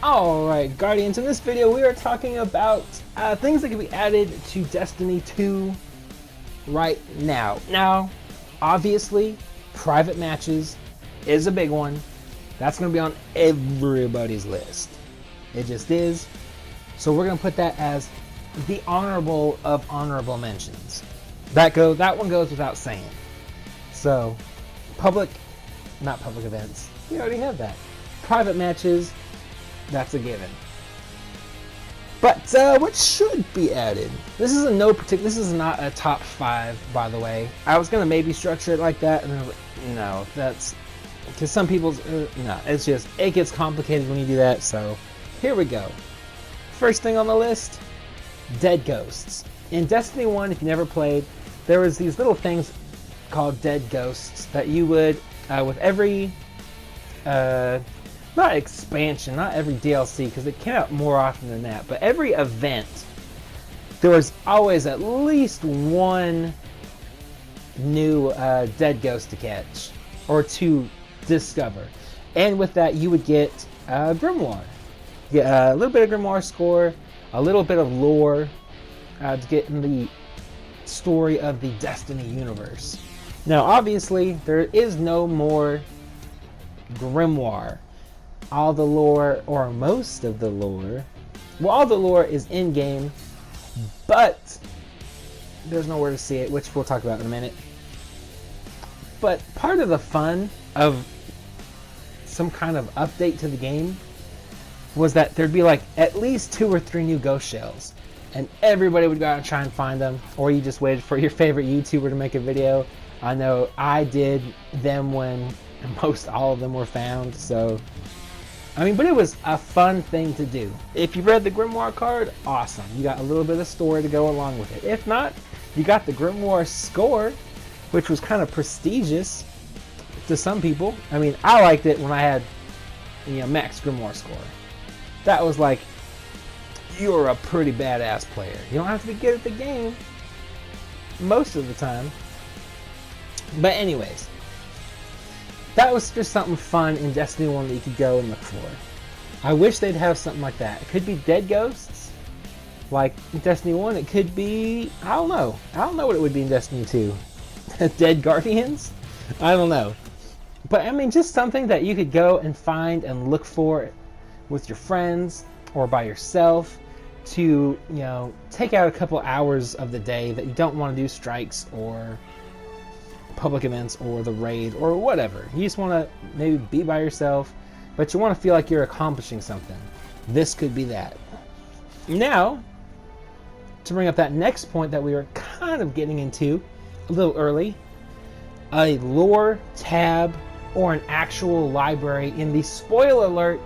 Alright, Guardians, in this video we are talking about things that can be added to Destiny 2 right now. Now, obviously, private matches is a big one. That's going to be on everybody's list. It just is. So we're going to put that as the honorable of honorable mentions. That one goes without saying. So, not public events. We already have that. Private matches, that's a given. But what should be added? This is not a top 5, by the way. I was gonna maybe structure it like that, and then I was like, no, that's because some people's no. It's just it gets complicated when you do that. So here we go. First thing on the list: dead ghosts. In Destiny 1, if you never played, there was these little things called dead ghosts that you would with every not expansion, not every DLC, because it came out more often than that, but every event, there was always at least one new dead ghost to catch, or to discover. And with that, you would get Grimoire. Get a little bit of Grimoire score, a little bit of lore to get in the story of the Destiny universe. Now, obviously, there is no more Grimoire. All the lore, or most of the lore, well, all the lore is in-game, but there's nowhere to see it, which we'll talk about in a minute. But part of the fun of some kind of update to the game was that there'd be like at least 2 or 3 new ghost shells, and everybody would go out and try and find them, or you just waited for your favorite YouTuber to make a video. I know I did them when most all of them were found, so I mean, but it was a fun thing to do. If you read the Grimoire card, awesome. You got a little bit of story to go along with it. If not, you got the Grimoire score, which was kind of prestigious to some people. I mean, I liked it when I had, max Grimoire score. That was like, you're a pretty badass player. You don't have to be good at the game most of the time. But anyways, that was just something fun in Destiny 1 that you could go and look for. I wish they'd have something like that. It could be dead ghosts, like in Destiny 1. It could be, I don't know what it would be in Destiny 2. Dead Guardians? I don't know. But I mean, just something that you could go and find and look for with your friends or by yourself to, take out a couple hours of the day that you don't want to do strikes or public events or the raid or whatever. You just want to maybe be by yourself, but you want to feel like you're accomplishing something. This could be that. Now, to bring up that next point that we were kind of getting into a little early, a lore tab or an actual library. In the spoiler alert,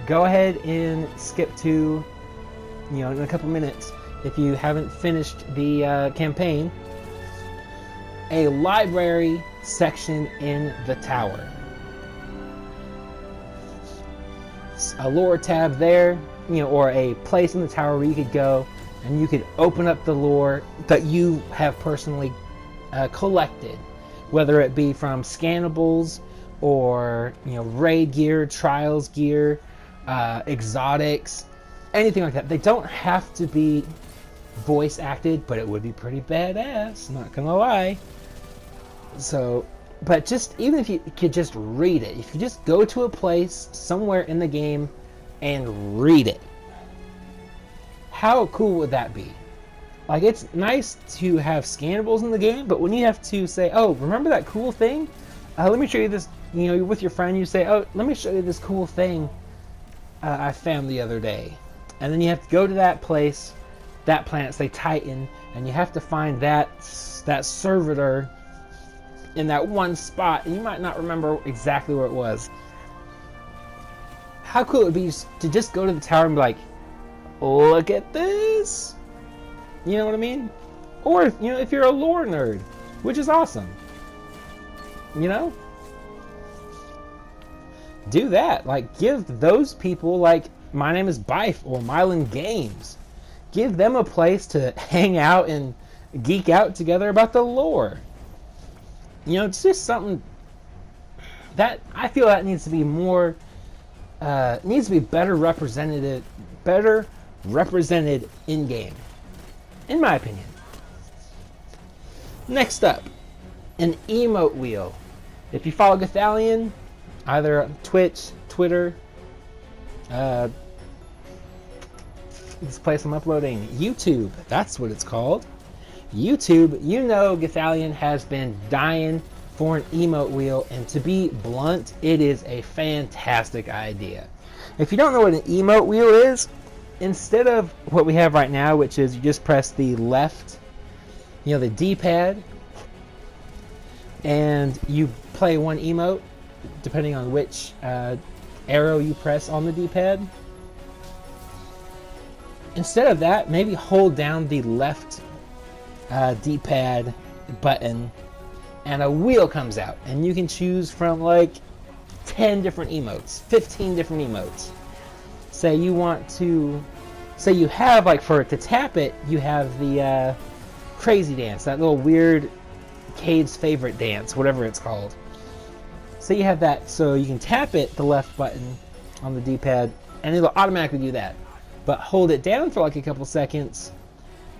go ahead and skip to, in a couple minutes if you haven't finished the campaign. A library section in the tower. A lore tab there, or a place in the tower where you could go and you could open up the lore that you have personally collected, whether it be from scannables or raid gear, trials gear, exotics, anything like that. They don't have to be voice acted, but it would be pretty badass, not gonna lie. So, but just even if you could just read it, if you just go to a place somewhere in the game and read it, how cool would that be? Like, it's nice to have scannables in the game, but when you have to say, oh, remember that cool thing? Let me show you this. You're with your friend, you say, oh, let me show you this cool thing I found the other day. And then you have to go to that place, that planet, say Titan, and you have to find that servitor in that one spot, and you might not remember exactly where it was. How cool it would be to just go to the tower and be like, look at this? You know what I mean? Or, if you're a lore nerd, which is awesome. Do that. Like, give those people, like, my name is Bife or Mylan Games. Give them a place to hang out and geek out together about the lore. It's just something that I feel that needs to be more needs to be better represented in game, in my opinion. Next up, an emote wheel. If you follow Gothalion, either on Twitch, Twitter, this place I'm uploading, YouTube, that's what it's called. YouTube, you know Gothalion has been dying for an emote wheel, and to be blunt, it is a fantastic idea. If you don't know what an emote wheel is, instead of what we have right now, which is you just press the left, the D-pad, and you play one emote, depending on which arrow you press on the D-pad. Instead of that, maybe hold down the left D-pad button, and a wheel comes out, and you can choose from like 10 different emotes, 15 different emotes. Say you have, like, to tap it, you have the crazy dance, that little weird Cade's favorite dance, whatever it's called. So you have that, so you can tap it, the left button on the D-pad, and it'll automatically do that. But hold it down for like a couple seconds,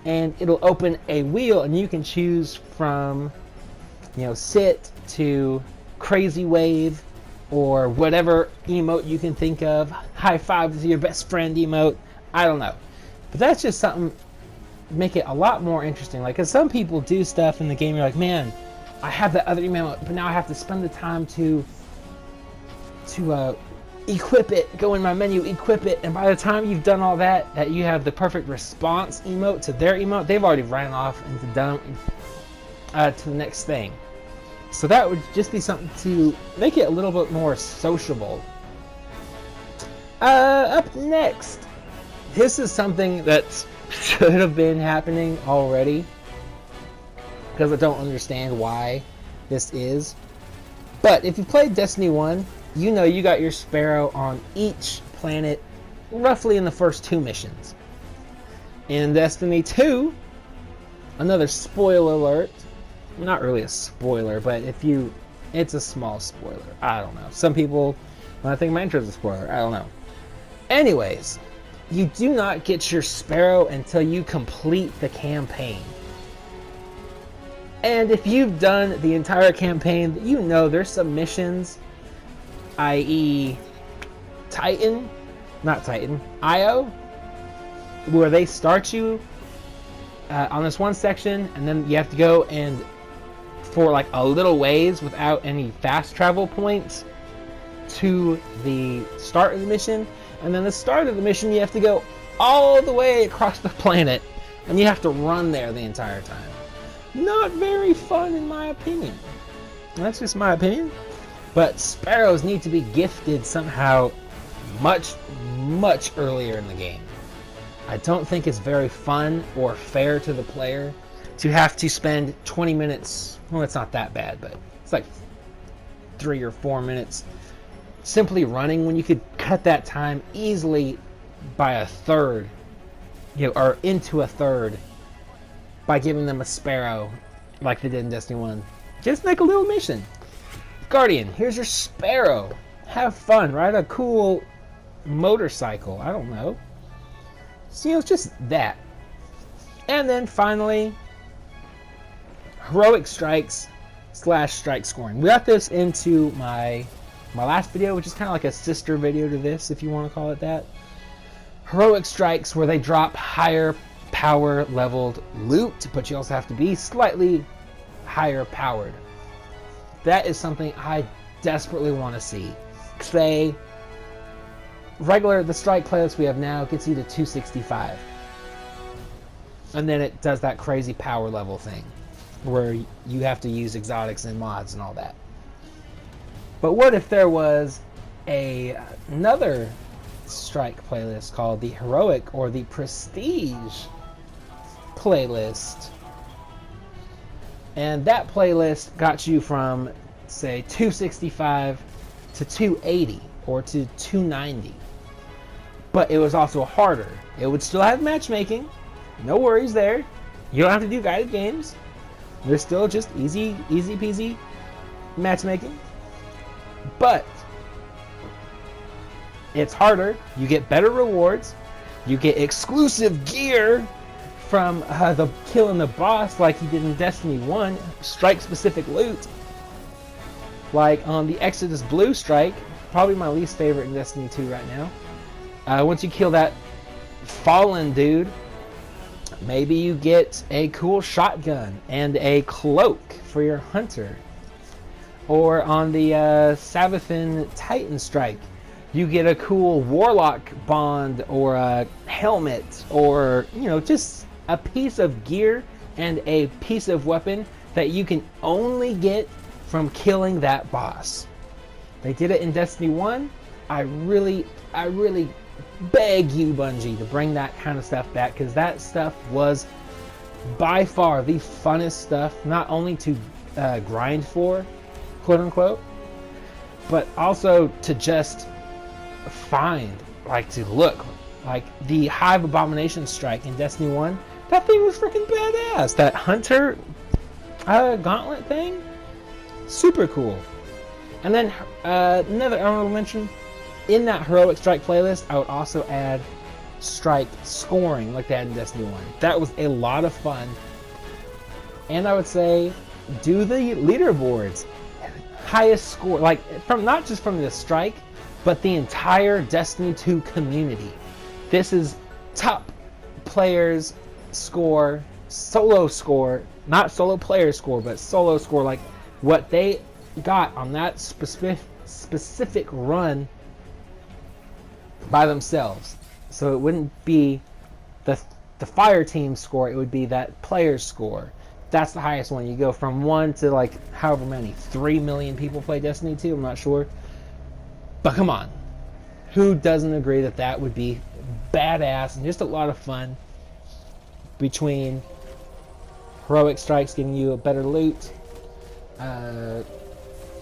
and it'll open a wheel, and you can choose from, sit to crazy wave, or whatever emote you can think of. High five to your best friend emote. I don't know. But that's just something, make it a lot more interesting. Like, cause some people do stuff in the game, you're like, man, I have that other emote, but now I have to spend the time to equip it, go in my menu, equip it, and by the time you've done all that you have the perfect response emote to their emote, they've already ran off into to the next thing. So that would just be something to make it a little bit more sociable. Up next, this is something that should have been happening already, because I don't understand why this is. But if you played Destiny 1, you know you got your Sparrow on each planet roughly in the first 2 missions. In Destiny 2, another spoiler alert, not really a spoiler, but it's a small spoiler. I don't know. Some people, when I think my intro is a spoiler, I don't know. Anyways, you do not get your Sparrow until you complete the campaign. And if you've done the entire campaign, you know there's some missions, i.e. Io, where they start you on this one section, and then you have to go and for like a little ways without any fast travel points to the start of the mission, and then the start of the mission you have to go all the way across the planet, and you have to run there the entire time. Not very fun, in my opinion. That's just my opinion. But Sparrows need to be gifted somehow much, much earlier in the game. I don't think it's very fun or fair to the player to have to spend 20 minutes, well, it's not that bad, but it's like 3 or 4 minutes simply running when you could cut that time easily by a third, or into a third, by giving them a Sparrow like they did in Destiny 1. Just make a little mission. Guardian, here's your Sparrow. Have fun, ride a cool motorcycle. I don't know. So, it's just that. And then finally, heroic strikes / strike scoring. We got this into my last video, which is kind of like a sister video to this, if you want to call it that. Heroic strikes, where they drop higher power leveled loot, but you also have to be slightly higher powered. That is something I desperately want to see. Say, the strike playlist we have now gets you to 265. And then it does that crazy power level thing, where you have to use exotics and mods and all that. But what if there was another strike playlist called the Heroic or the Prestige playlist? And that playlist got you from, say, 265 to 280 or to 290. But it was also harder. It would still have matchmaking. No worries there. You don't have to do guided games. There's still just easy peasy matchmaking. But It's harder. You get better rewards. You get exclusive gear from the killing the boss, like you did in Destiny 1. Strike-specific loot, like on the Exodus Blue Strike, probably my least favorite in Destiny 2 right now. Once you kill that fallen dude, maybe you get a cool shotgun and a cloak for your hunter. Or on the Sabathin Titan Strike, you get a cool warlock bond or a helmet, or just a piece of gear and a piece of weapon that you can only get from killing that boss. They did it in Destiny 1. I really beg you, Bungie, to bring that kind of stuff back, because that stuff was by far the funnest stuff, not only to grind for, quote unquote, but also to just find, like to look. Like the Hive Abomination Strike in Destiny 1, that thing was freaking badass. That Hunter gauntlet thing, super cool. And then another honorable mention, in that Heroic Strike playlist, I would also add Strike scoring like they had in Destiny 1. That was a lot of fun. And I would say, do the leaderboards. Highest score, like from not just from the Strike, but the entire Destiny 2 community. This is top players score, solo score, not solo player score, but solo score, like what they got on that specific run by themselves. So it wouldn't be the fire team score, it would be that player's score. That's the highest one. You go from 1 to like however many, 3 million people play Destiny 2, I'm not sure. But come on, who doesn't agree that that would be badass and just a lot of fun, between Heroic Strikes giving you a better loot,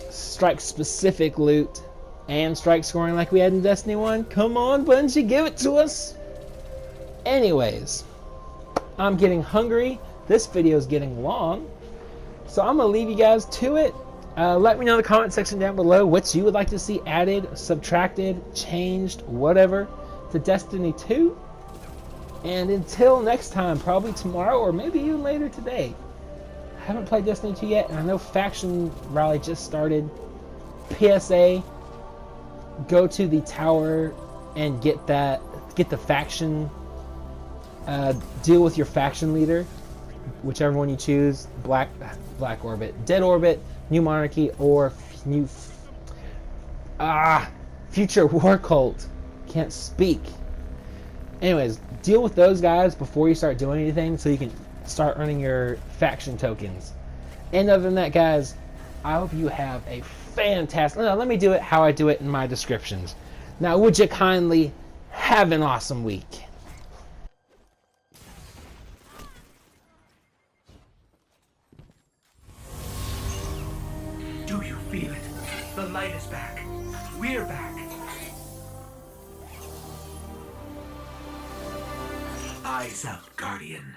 Strike specific loot, and Strike scoring like we had in Destiny 1. Come on, Bungie, give it to us. Anyways, I'm getting hungry. This video is getting long, so I'm going to leave you guys to it. Let me know in the comment section down below what you would like to see added, subtracted, changed, whatever, to Destiny 2. And until next time, probably tomorrow or maybe even later today. I haven't played Destiny 2 yet, and I know Faction Rally just started. PSA, go to the tower and get the faction, deal with your faction leader, whichever one you choose, Black Orbit, Dead Orbit, New Monarchy, or Future War Cult. Can't speak. Anyways, deal with those guys before you start doing anything, so you can start earning your faction tokens. And other than that, guys, I hope you have a fantastic... No, let me do it how I do it in my descriptions. Now, would you kindly have an awesome week? Do you feel it? The light is back. We're back. Eyes out, Guardian.